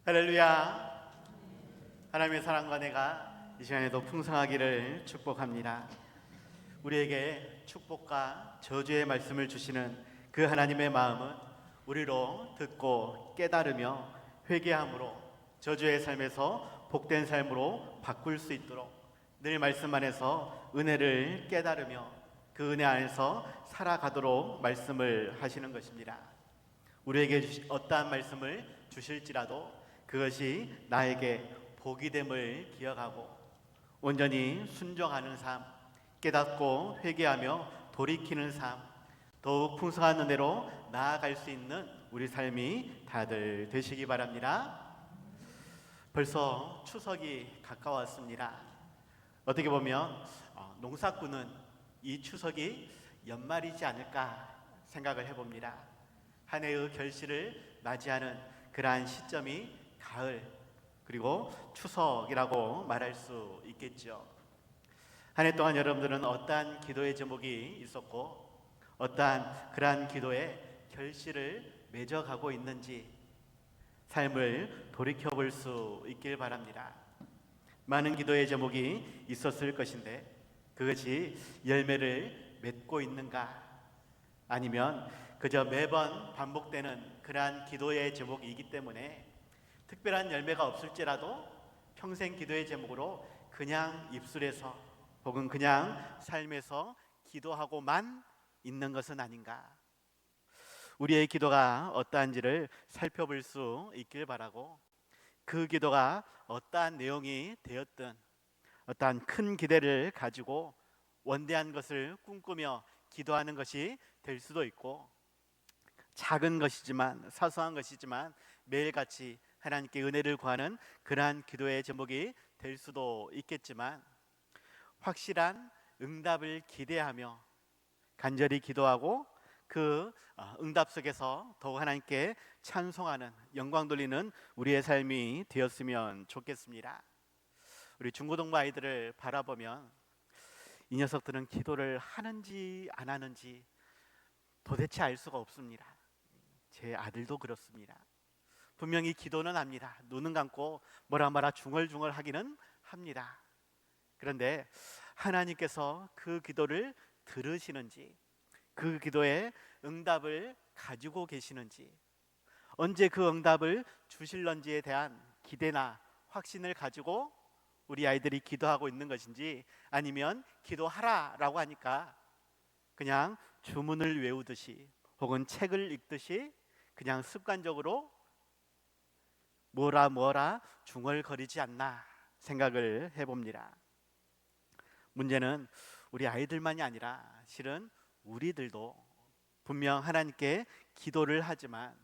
할렐루야. 하나님의 사랑과 은혜가 이 시간에도 풍성하기를 축복합니다. 우리에게 축복과 저주의 말씀을 주시는 그 하나님의 마음은 우리로 듣고 깨달으며 회개함으로 저주의 삶에서 복된 삶으로 바꿀 수 있도록 늘 말씀 안에서 은혜를 깨달으며 그 은혜 안에서 살아가도록 말씀을 하시는 것입니다. 우리에게 어떠한 말씀을 주실지라도 그것이 나에게 복이 됨을 기억하고 온전히 순종하는 삶, 깨닫고 회개하며 돌이키는 삶, 더욱 풍성한 은혜로 나아갈 수 있는 우리 삶이 다들 되시기 바랍니다. 벌써 추석이 가까웠습니다. 어떻게 보면 농사꾼은 이 추석이 연말이지 않을까 생각을 해봅니다. 한 해의 결실을 맞이하는 그러한 시점이 가을 그리고 추석이라고 말할 수 있겠죠. 한 해 동안 여러분들은 어떠한 기도의 제목이 있었고 어떠한 그러한 기도의 결실을 맺어가고 있는지 삶을 돌이켜볼 수 있길 바랍니다. 많은 기도의 제목이 있었을 것인데 그것이 열매를 맺고 있는가, 아니면 그저 매번 반복되는 그러한 기도의 제목이기 때문에 특별한 열매가 없을지라도 평생 기도의 제목으로 그냥 입술에서 혹은 그냥 삶에서 기도하고만 있는 것은 아닌가. 우리의 기도가 어떠한지를 살펴볼 수 있길 바라고, 그 기도가 어떠한 내용이 되었든 어떠한 큰 기대를 가지고 원대한 것을 꿈꾸며 기도하는 것이 될 수도 있고, 작은 것이지만 사소한 것이지만 매일같이 하나님께 은혜를 구하는 그러한 기도의 제목이 될 수도 있겠지만, 확실한 응답을 기대하며 간절히 기도하고 그 응답 속에서 더욱 하나님께 찬송하는, 영광 돌리는 우리의 삶이 되었으면 좋겠습니다. 우리 중고등부 아이들을 바라보면 이 녀석들은 기도를 하는지 안 하는지 도대체 알 수가 없습니다. 제 아들도 그렇습니다. 분명히 기도는 합니다. 눈은 감고 뭐라 중얼중얼 하기는 합니다. 그런데 하나님께서 그 기도를 들으시는지, 그 기도의 응답을 가지고 계시는지, 언제 그 응답을 주실런지에 대한 기대나 확신을 가지고 우리 아이들이 기도하고 있는 것인지, 아니면 기도하라라고 하니까 그냥 주문을 외우듯이 혹은 책을 읽듯이 그냥 습관적으로 뭐라 중얼거리지 않나 생각을 해봅니다. 문제는 우리 아이들만이 아니라 실은 우리들도 분명 하나님께 기도를 하지만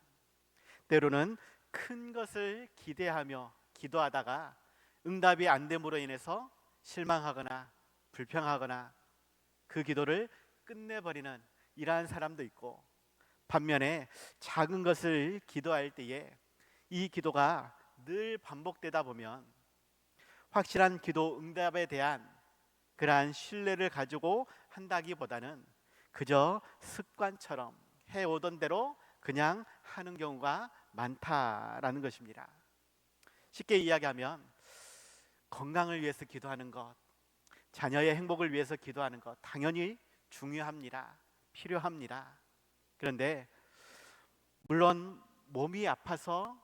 때로는 큰 것을 기대하며 기도하다가 응답이 안 됨으로 인해서 실망하거나 불평하거나 그 기도를 끝내버리는 이러한 사람도 있고, 반면에 작은 것을 기도할 때에 이 기도가 늘 반복되다 보면 확실한 기도 응답에 대한 그러한 신뢰를 가지고 한다기보다는 그저 습관처럼 해오던 대로 그냥 하는 경우가 많다라는 것입니다. 쉽게 이야기하면 건강을 위해서 기도하는 것, 자녀의 행복을 위해서 기도하는 것 당연히 중요합니다. 필요합니다. 그런데 물론 몸이 아파서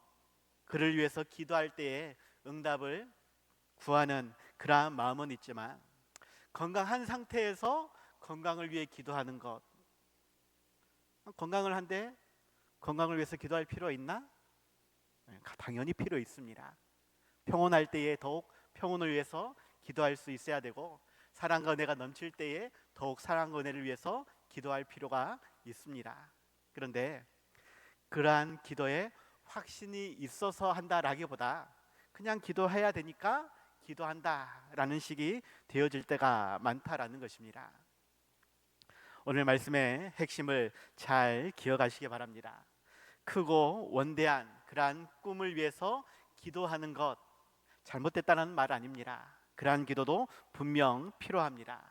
그를 위해서 기도할 때에 응답을 구하는 그러한 마음은 있지만, 건강한 상태에서 건강을 위해 기도하는 것, 건강을 한데 건강을 위해서 기도할 필요 있나? 당연히 필요 있습니다. 평온할 때에 더욱 평온을 위해서 기도할 수 있어야 되고, 사랑과 은혜가 넘칠 때에 더욱 사랑과 은혜를 위해서 기도할 필요가 있습니다. 그런데 그러한 기도에 확신이 있어서 한다라기보다 그냥 기도해야 되니까 기도한다라는 식이 되어질 때가 많다라는 것입니다. 오늘 말씀의 핵심을 잘 기억하시기 바랍니다. 크고 원대한 그러한 꿈을 위해서 기도하는 것 잘못됐다는 말 아닙니다. 그러한 기도도 분명 필요합니다.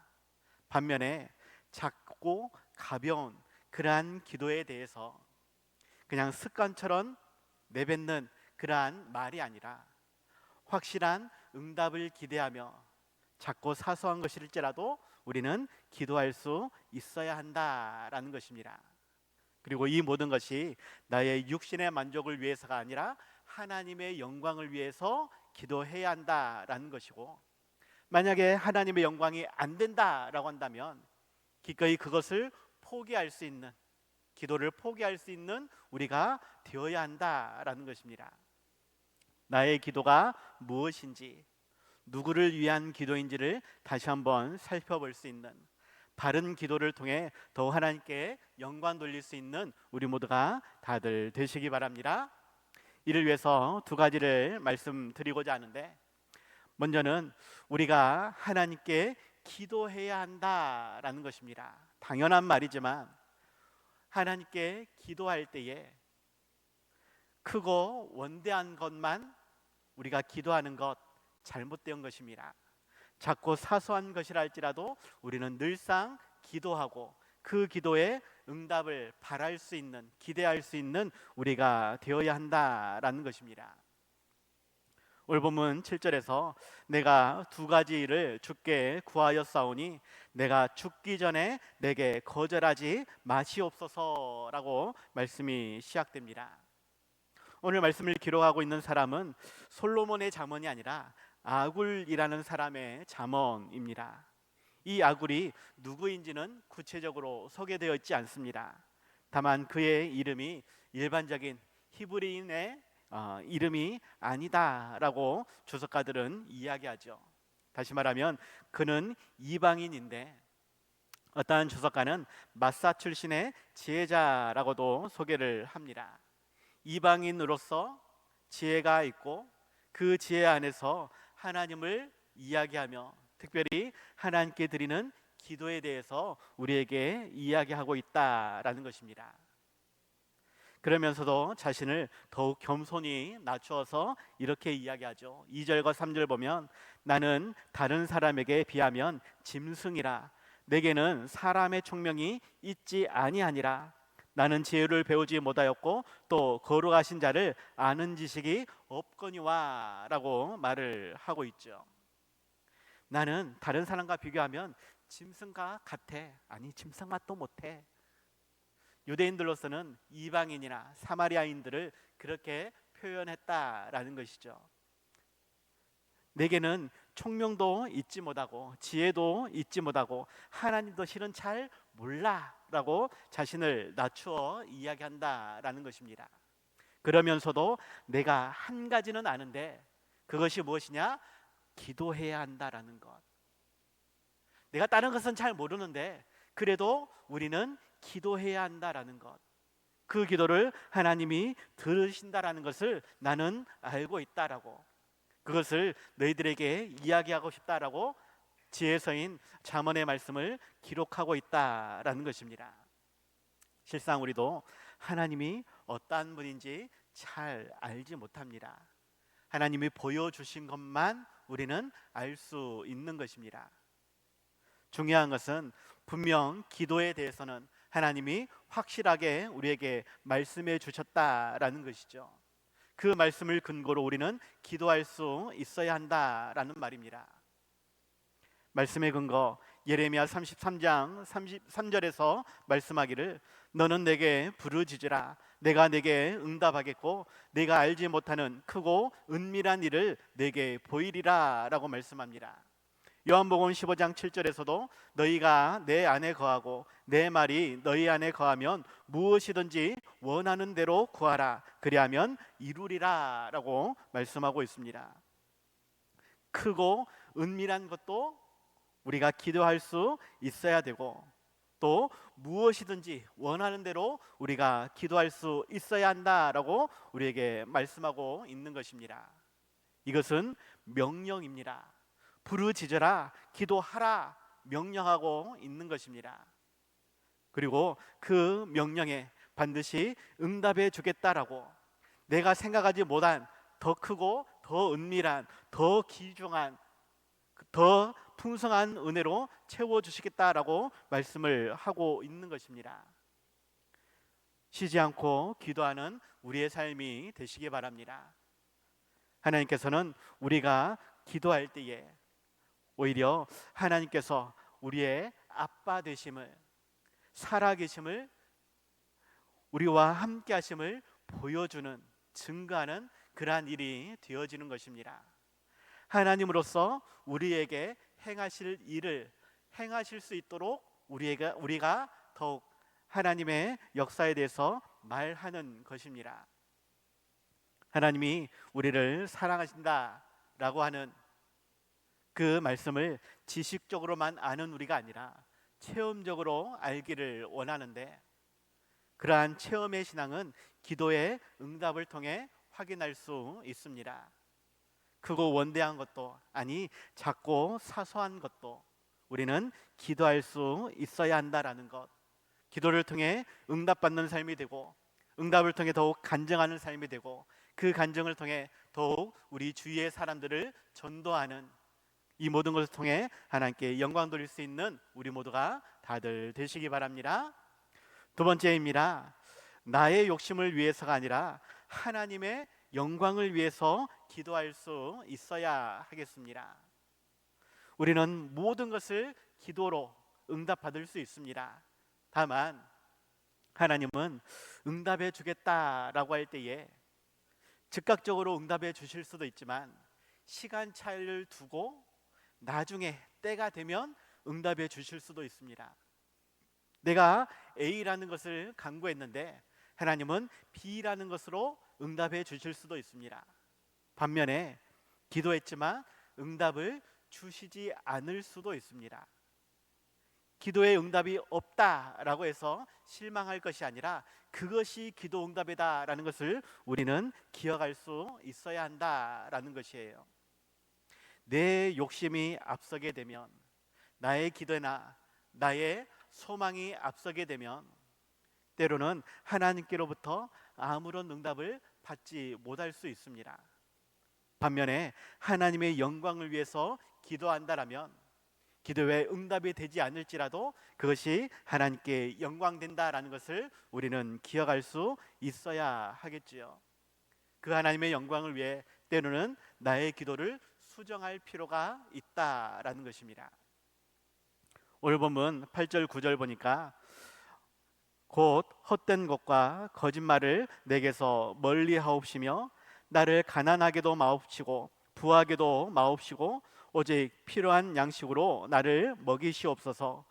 반면에 작고 가벼운 그러한 기도에 대해서 그냥 습관처럼 내뱉는 그러한 말이 아니라 확실한 응답을 기대하며 작고 사소한 것일지라도 우리는 기도할 수 있어야 한다라는 것입니다. 그리고 이 모든 것이 나의 육신의 만족을 위해서가 아니라 하나님의 영광을 위해서 기도해야 한다라는 것이고, 만약에 하나님의 영광이 안 된다라고 한다면 기꺼이 그것을 포기할 수 있는, 기도를 포기할 수 있는 우리가 되어야 한다라는 것입니다. 나의 기도가 무엇인지, 누구를 위한 기도인지를 다시 한번 살펴볼 수 있는, 바른 기도를 통해 더 하나님께 영광 돌릴 수 있는 우리 모두가 다들 되시기 바랍니다. 이를 위해서 두 가지를 말씀드리고자 하는데, 먼저는 우리가 하나님께 기도해야 한다라는 것입니다. 당연한 말이지만 하나님께 기도할 때에 크고 원대한 것만 우리가 기도하는 것, 잘못된 것입니다. 작고 사소한 것이라 할지라도 우리는 늘상 기도하고 그 기도에 응답을 바랄 수 있는, 기대할 수 있는 우리가 되어야 한다라는 것입니다. 오늘 본문 7절에서 내가 두 가지 일을 주께 구하였사오니 내가 죽기 전에 내게 거절하지 마시옵소서라고 말씀이 시작됩니다. 오늘 말씀을 기록하고 있는 사람은 솔로몬의 잠언이 아니라 아굴이라는 사람의 잠언입니다. 이 아굴이 누구인지는 구체적으로 소개되어 있지 않습니다. 다만 그의 이름이 일반적인 히브리인의 이름이 아니다라고 주석가들은 이야기하죠. 다시 말하면 그는 이방인인데, 어떠한 주석가는 마사 출신의 지혜자라고도 소개를 합니다. 이방인으로서 지혜가 있고 그 지혜 안에서 하나님을 이야기하며 특별히 하나님께 드리는 기도에 대해서 우리에게 이야기하고 있다라는 것입니다. 그러면서도 자신을 더욱 겸손히 낮추어서 이렇게 이야기하죠. 2절과 3절 보면 나는 다른 사람에게 비하면 짐승이라, 내게는 사람의 총명이 있지 아니하니라. 나는 지혜를 배우지 못하였고 또 거룩하신 자를 아는 지식이 없거니와 라고 말을 하고 있죠. 나는 다른 사람과 비교하면 짐승과 같아. 아니, 짐승 맛도 못해. 유대인들로서는 이방인이나 사마리아인들을 그렇게 표현했다라는 것이죠. 내게는 총명도 잊지 못하고 지혜도 잊지 못하고 하나님도 실은 잘 몰라 라고 자신을 낮추어 이야기한다라는 것입니다. 그러면서도 내가 한 가지는 아는데 그것이 무엇이냐? 기도해야 한다라는 것. 내가 다른 것은 잘 모르는데 그래도 우리는 기도해야 한다라는 것, 그 기도를 하나님이 들으신다라는 것을 나는 알고 있다라고, 그것을 너희들에게 이야기하고 싶다라고 지혜서인 잠언의 말씀을 기록하고 있다라는 것입니다. 실상 우리도 하나님이 어떠한 분인지 잘 알지 못합니다. 하나님이 보여주신 것만 우리는 알 수 있는 것입니다. 중요한 것은 분명 기도에 대해서는 하나님이 확실하게 우리에게 말씀해 주셨다라는 것이죠. 그 말씀을 근거로 우리는 기도할 수 있어야 한다라는 말입니다. 말씀의 근거, 예레미야 33장 33절에서 말씀하기를 너는 내게 부르짖으라, 내가 내게 응답하겠고 내가 알지 못하는 크고 은밀한 일을 내게 보이리라 라고 말씀합니다. 요한복음 15장 7절에서도 너희가 내 안에 거하고 내 말이 너희 안에 거하면 무엇이든지 원하는 대로 구하라, 그리하면 이루리라 라고 말씀하고 있습니다. 크고 은밀한 것도 우리가 기도할 수 있어야 되고, 또 무엇이든지 원하는 대로 우리가 기도할 수 있어야 한다라고 우리에게 말씀하고 있는 것입니다. 이것은 명령입니다. 부르짖으라, 기도하라 명령하고 있는 것입니다. 그리고 그 명령에 반드시 응답해 주겠다라고, 내가 생각하지 못한 더 크고 더 은밀한, 더 귀중한, 더 풍성한 은혜로 채워주시겠다라고 말씀을 하고 있는 것입니다. 쉬지 않고 기도하는 우리의 삶이 되시기 바랍니다. 하나님께서는 우리가 기도할 때에 오히려 하나님께서 우리의 아빠 되심을, 살아계심을, 우리와 함께 하심을 보여주는, 증거하는 그러한 일이 되어지는 것입니다. 하나님으로서 우리에게 행하실 일을 행하실 수 있도록 우리가 더욱 하나님의 역사에 대해서 말하는 것입니다. 하나님이 우리를 사랑하신다라고 하는 그 말씀을 지식적으로만 아는 우리가 아니라 체험적으로 알기를 원하는데, 그러한 체험의 신앙은 기도의 응답을 통해 확인할 수 있습니다. 크고 원대한 것도 아니 작고 사소한 것도 우리는 기도할 수 있어야 한다라는 것, 기도를 통해 응답받는 삶이 되고, 응답을 통해 더욱 간증하는 삶이 되고, 그 간증을 통해 더욱 우리 주위의 사람들을 전도하는, 이 모든 것을 통해 하나님께 영광 돌릴 수 있는 우리 모두가 다들 되시기 바랍니다. 두 번째입니다. 나의 욕심을 위해서가 아니라 하나님의 영광을 위해서 기도할 수 있어야 하겠습니다. 우리는 모든 것을 기도로 응답받을 수 있습니다. 다만 하나님은 응답해 주겠다라고 할 때에 즉각적으로 응답해 주실 수도 있지만, 시간 차이를 두고 나중에 때가 되면 응답해 주실 수도 있습니다. 내가 A라는 것을 간구했는데 하나님은 B라는 것으로 응답해 주실 수도 있습니다. 반면에 기도했지만 응답을 주시지 않을 수도 있습니다. 기도의 응답이 없다라고 해서 실망할 것이 아니라 그것이 기도 응답이다라는 것을 우리는 기억할 수 있어야 한다라는 것이에요. 내 욕심이 앞서게 되면, 나의 기도나 나의 소망이 앞서게 되면 때로는 하나님께로부터 아무런 응답을 받지 못할 수 있습니다. 반면에 하나님의 영광을 위해서 기도한다라면 기도에 응답이 되지 않을지라도 그것이 하나님께 영광된다라는 것을 우리는 기억할 수 있어야 하겠지요. 그 하나님의 영광을 위해 때로는 나의 기도를 수정할 필요가 있다라는 것입니다. 오늘 본문 8절 9절 보니까 곧 헛된 것과 거짓말을 내게서 멀리 하옵시며 나를 가난하게도 마옵시고 부하게도 마옵시고 오직 필요한 양식으로 나를 먹이시옵소서.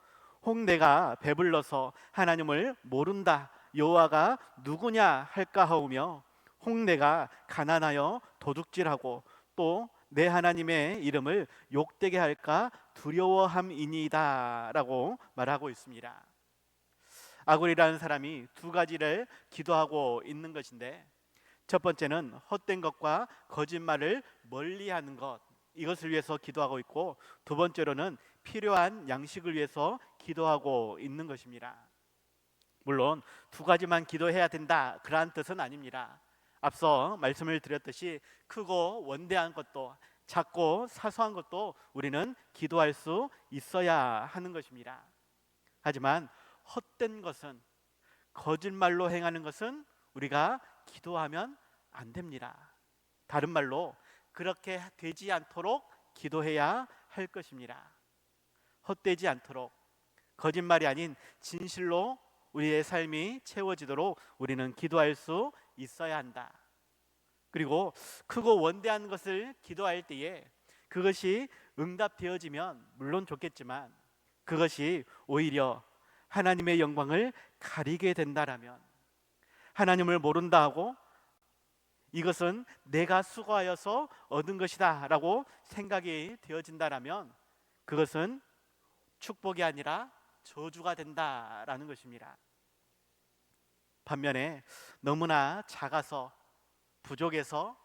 혹 내가 배불러서 하나님을 모른다 여호와가 누구냐 할까 하오며, 혹 내가 가난하여 도둑질하고 또 내 하나님의 이름을 욕되게 할까 두려워함이니이다 라고 말하고 있습니다. 아굴이라는 사람이 두 가지를 기도하고 있는 것인데, 첫 번째는 헛된 것과 거짓말을 멀리하는 것, 이것을 위해서 기도하고 있고, 두 번째로는 필요한 양식을 위해서 기도하고 있는 것입니다. 물론 두 가지만 기도해야 된다 그러한 뜻은 아닙니다. 앞서 말씀을 드렸듯이 크고 원대한 것도 작고 사소한 것도 우리는 기도할 수 있어야 하는 것입니다. 하지만 헛된 것은, 거짓말로 행하는 것은 우리가 기도하면 안 됩니다. 다른 말로 그렇게 되지 않도록 기도해야 할 것입니다. 헛되지 않도록, 거짓말이 아닌 진실로 우리의 삶이 채워지도록 우리는 기도할 수 있어야 한다. 그리고 크고 원대한 것을 기도할 때에 그것이 응답되어지면 물론 좋겠지만, 그것이 오히려 하나님의 영광을 가리게 된다라면, 하나님을 모른다 하고 이것은 내가 수고하여서 얻은 것이다 라고 생각이 되어진다라면 그것은 축복이 아니라 저주가 된다라는 것입니다. 반면에 너무나 작아서 부족해서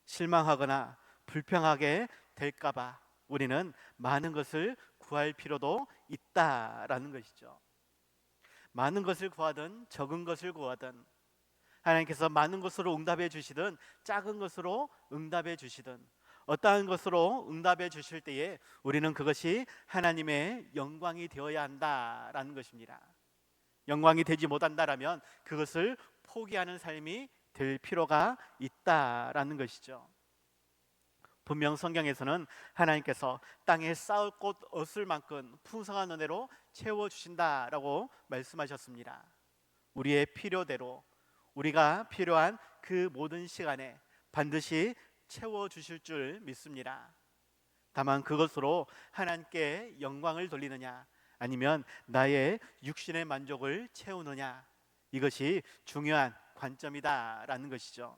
실망하거나 불평하게 될까봐 우리는 많은 것을 구할 필요도 있다라는 것이죠. 많은 것을 구하든 적은 것을 구하든, 하나님께서 많은 것으로 응답해 주시든 작은 것으로 응답해 주시든, 어떠한 것으로 응답해 주실 때에 우리는 그것이 하나님의 영광이 되어야 한다라는 것입니다. 영광이 되지 못한다라면 그것을 포기하는 삶이 될 필요가 있다라는 것이죠. 분명 성경에서는 하나님께서 땅에 쌓을 곳 얻을 만큼 풍성한 은혜로 채워주신다라고 말씀하셨습니다. 우리의 필요대로 우리가 필요한 그 모든 시간에 반드시 채워주실 줄 믿습니다. 다만 그것으로 하나님께 영광을 돌리느냐 아니면 나의 육신의 만족을 채우느냐, 이것이 중요한 관점이다라는 것이죠.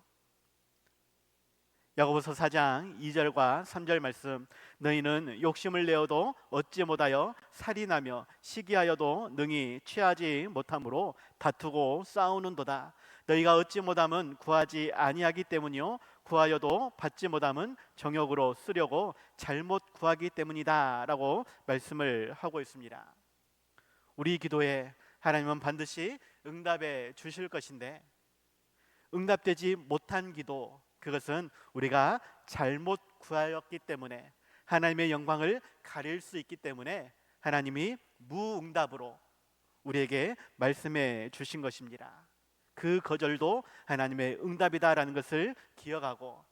야고보서 4장 2절과 3절 말씀, 너희는 욕심을 내어도 얻지 못하여 살이 나며 시기하여도 능히 취하지 못하므로 다투고 싸우는도다. 너희가 얻지 못함은 구하지 아니하기 때문이요 구하여도 받지 못함은 정욕으로 쓰려고 잘못 구하기 때문이다 라고 말씀을 하고 있습니다. 우리 기도에 하나님은 반드시 응답해 주실 것인데, 응답되지 못한 기도, 그것은 우리가 잘못 구하였기 때문에, 하나님의 영광을 가릴 수 있기 때문에 하나님이 무응답으로 우리에게 말씀해 주신 것입니다. 그 거절도 하나님의 응답이다라는 것을 기억하고,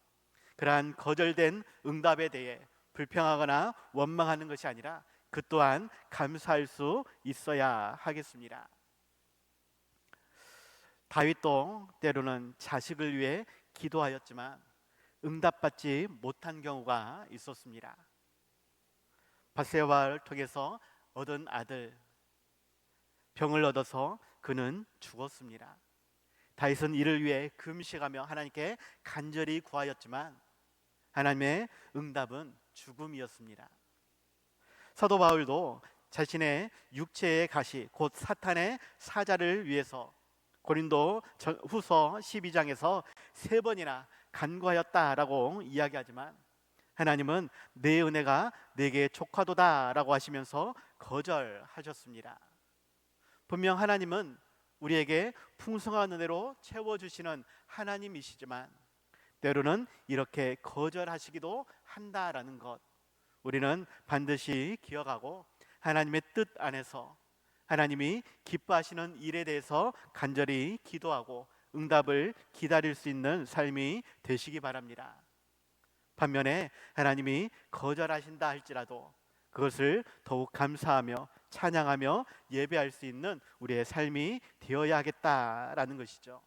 그러한 거절된 응답에 대해 불평하거나 원망하는 것이 아니라 그 또한 감사할 수 있어야 하겠습니다. 다윗도 때로는 자식을 위해 기도하였지만 응답받지 못한 경우가 있었습니다. 밧세바를 통해서 얻은 아들, 병을 얻어서 그는 죽었습니다. 다윗은 이를 위해 금식하며 하나님께 간절히 구하였지만 하나님의 응답은 죽음이었습니다. 사도 바울도 자신의 육체의 가시, 곧 사탄의 사자를 위해서 고린도 후서 12장에서 3번이나 간구하였다라고 이야기하지만 하나님은 내 은혜가 내게 족하도다라고 하시면서 거절하셨습니다. 분명 하나님은 우리에게 풍성한 은혜로 채워주시는 하나님이시지만 때로는 이렇게 거절하시기도 한다라는 것, 우리는 반드시 기억하고 하나님의 뜻 안에서 하나님이 기뻐하시는 일에 대해서 간절히 기도하고 응답을 기다릴 수 있는 삶이 되시기 바랍니다. 반면에 하나님이 거절하신다 할지라도 그것을 더욱 감사하며 찬양하며 예배할 수 있는 우리의 삶이 되어야 하겠다라는 것이죠.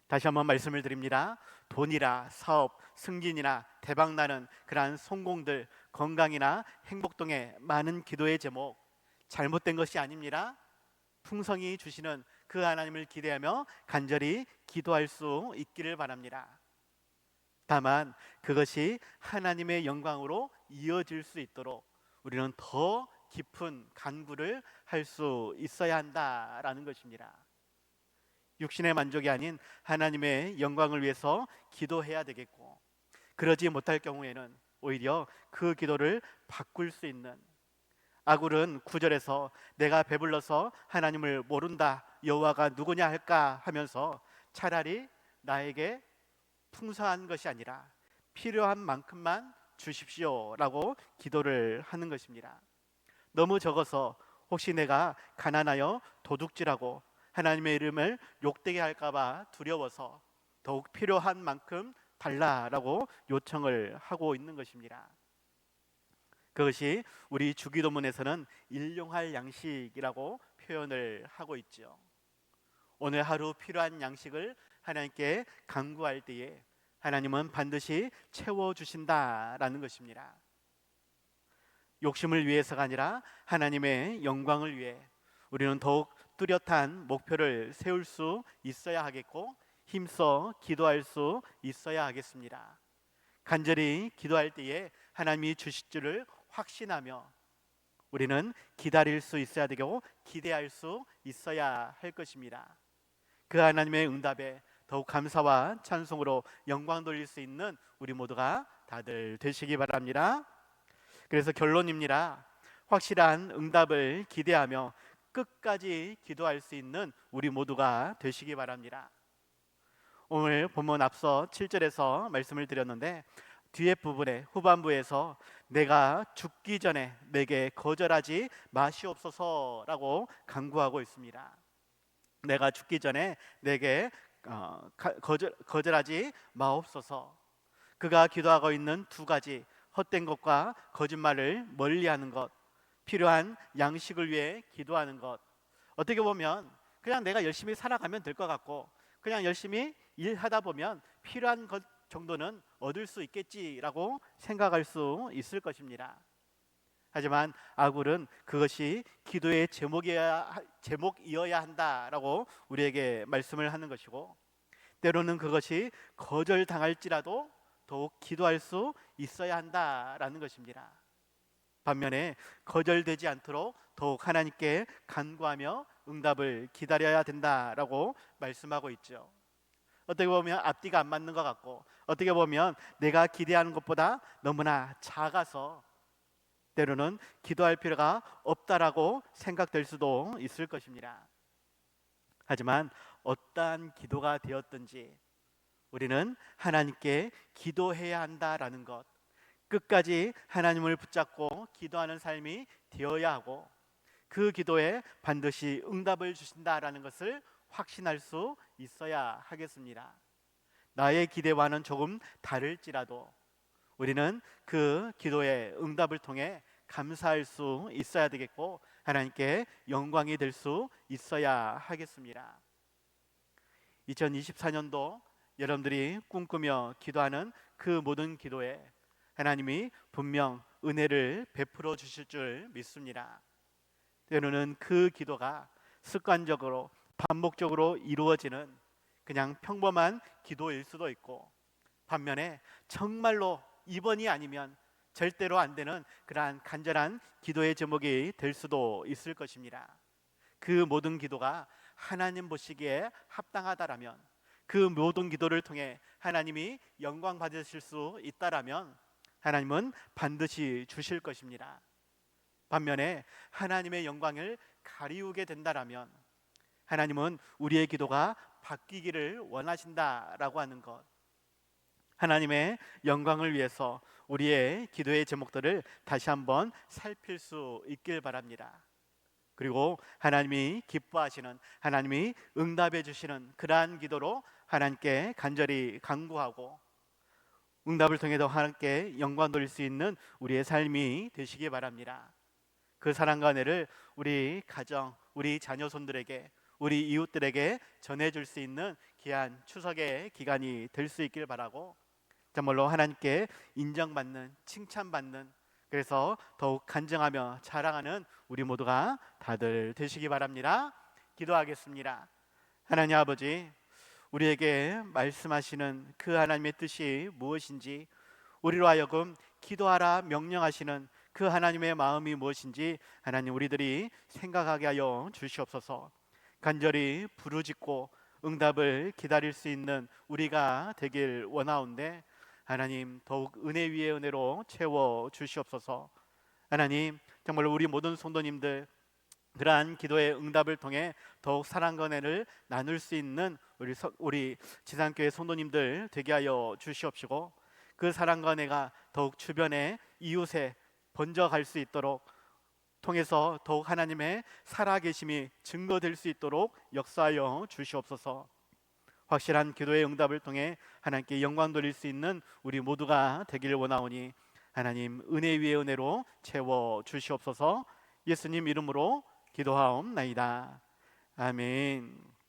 다시 한번 말씀을 드립니다. 돈이나 사업, 승진이나 대박나는 그러한 성공들, 건강이나 행복 등의 많은 기도의 제목, 잘못된 것이 아닙니다. 풍성히 주시는 그 하나님을 기대하며 간절히 기도할 수 있기를 바랍니다. 다만 그것이 하나님의 영광으로 이어질 수 있도록 우리는 더 깊은 간구를 할 수 있어야 한다라는 것입니다. 육신의 만족이 아닌 하나님의 영광을 위해서 기도해야 되겠고, 그러지 못할 경우에는 오히려 그 기도를 바꿀 수 있는, 아굴은 9절에서 내가 배불러서 하나님을 모른다, 여호와가 누구냐 할까 하면서 차라리 나에게 풍성한 것이 아니라 필요한 만큼만 주십시오 라고 기도를 하는 것입니다. 너무 적어서 혹시 내가 가난하여 도둑질하고 하나님의 이름을 욕되게 할까봐 두려워서 더욱 필요한 만큼 달라라고 요청을 하고 있는 것입니다. 그것이 우리 주기도문에서는 일용할 양식이라고 표현을 하고 있죠. 오늘 하루 필요한 양식을 하나님께 간구할 때에 하나님은 반드시 채워주신다라는 것입니다. 욕심을 위해서가 아니라 하나님의 영광을 위해 우리는 더욱 뚜렷한 목표를 세울 수 있어야 하겠고 힘써 기도할 수 있어야 하겠습니다. 간절히 기도할 때에 하나님이 주실 줄을 확신하며 우리는 기다릴 수 있어야 되고 기대할 수 있어야 할 것입니다. 그 하나님의 응답에 더욱 감사와 찬송으로 영광 돌릴 수 있는 우리 모두가 다들 되시기 바랍니다. 그래서 결론입니다. 확실한 응답을 기대하며 끝까지 기도할 수 있는 우리 모두가 되시기 바랍니다. 오늘 본문 앞서 7절에서 말씀을 드렸는데 뒤에 부분에 후반부에서 내가 죽기 전에 내게 거절하지 마시옵소서라고 간구하고 있습니다. 내가 죽기 전에 내게 거절하지 마옵소서. 그가 기도하고 있는 두 가지, 헛된 것과 거짓말을 멀리하는 것, 필요한 양식을 위해 기도하는 것. 어떻게 보면 그냥 내가 열심히 살아가면 될 것 같고, 그냥 열심히 일하다 보면 필요한 것 정도는 얻을 수 있겠지라고 생각할 수 있을 것입니다. 하지만 아굴은 그것이 기도의 제목이어야 한다라고 우리에게 말씀을 하는 것이고, 때로는 그것이 거절당할지라도 더욱 기도할 수 있어야 한다라는 것입니다. 반면에 거절되지 않도록 더욱 하나님께 간구하며 응답을 기다려야 된다라고 말씀하고 있죠. 어떻게 보면 앞뒤가 안 맞는 것 같고, 어떻게 보면 내가 기대하는 것보다 너무나 작아서 때로는 기도할 필요가 없다라고 생각될 수도 있을 것입니다. 하지만 어떠한 기도가 되었든지 우리는 하나님께 기도해야 한다라는 것, 끝까지 하나님을 붙잡고 기도하는 삶이 되어야 하고, 그 기도에 반드시 응답을 주신다라는 것을 확신할 수 있어야 하겠습니다. 나의 기대와는 조금 다를지라도 우리는 그 기도의 응답을 통해 감사할 수 있어야 되겠고, 하나님께 영광이 될 수 있어야 하겠습니다. 2024년도 여러분들이 꿈꾸며 기도하는 그 모든 기도에 하나님이 분명 은혜를 베풀어 주실 줄 믿습니다. 때로는 그 기도가 습관적으로 반복적으로 이루어지는 그냥 평범한 기도일 수도 있고, 반면에 정말로 이번이 아니면 절대로 안 되는 그러한 간절한 기도의 제목이 될 수도 있을 것입니다. 그 모든 기도가 하나님 보시기에 합당하다라면, 그 모든 기도를 통해 하나님이 영광 받으실 수 있다라면 하나님은 반드시 주실 것입니다. 반면에 하나님의 영광을 가리우게 된다라면 하나님은 우리의 기도가 바뀌기를 원하신다라고 하는 것, 하나님의 영광을 위해서 우리의 기도의 제목들을 다시 한번 살필 수 있길 바랍니다. 그리고 하나님이 기뻐하시는, 하나님이 응답해 주시는 그러한 기도로 하나님께 간절히 간구하고, 응답을 통해서 하나님께 영광 돌릴 수 있는 우리의 삶이 되시기 바랍니다. 그 사랑과 은혜를 우리 가정, 우리 자녀손들에게, 우리 이웃들에게 전해줄 수 있는 귀한 추석의 기간이 될 수 있길 바라고, 정말로 하나님께 인정받는, 칭찬받는, 그래서 더욱 간증하며 자랑하는 우리 모두가 다들 되시기 바랍니다. 기도하겠습니다. 하나님 아버지, 우리에게 말씀하시는 그 하나님의 뜻이 무엇인지, 우리로 하여금 기도하라 명령하시는 그 하나님의 마음이 무엇인지 하나님 우리들이 생각하게 하여 주시옵소서. 간절히 부르짖고 응답을 기다릴 수 있는 우리가 되길 원하온데, 하나님 더욱 은혜 위에 은혜로 채워 주시옵소서. 하나님 정말로 우리 모든 성도님들 그러한 기도의 응답을 통해 더욱 사랑과 은혜를 나눌 수 있는 우리 지상교회 성도님들 되게 하여 주시옵시고, 그 사랑과 은혜가 더욱 주변에 이웃에 번져갈 수 있도록, 통해서 더욱 하나님의 살아계심이 증거될 수 있도록 역사하여 주시옵소서. 확실한 기도의 응답을 통해 하나님께 영광 돌릴 수 있는 우리 모두가 되기를 원하오니 하나님 은혜 위에 은혜로 채워 주시옵소서. 예수님 이름으로 기도하옵나이다. 아멘.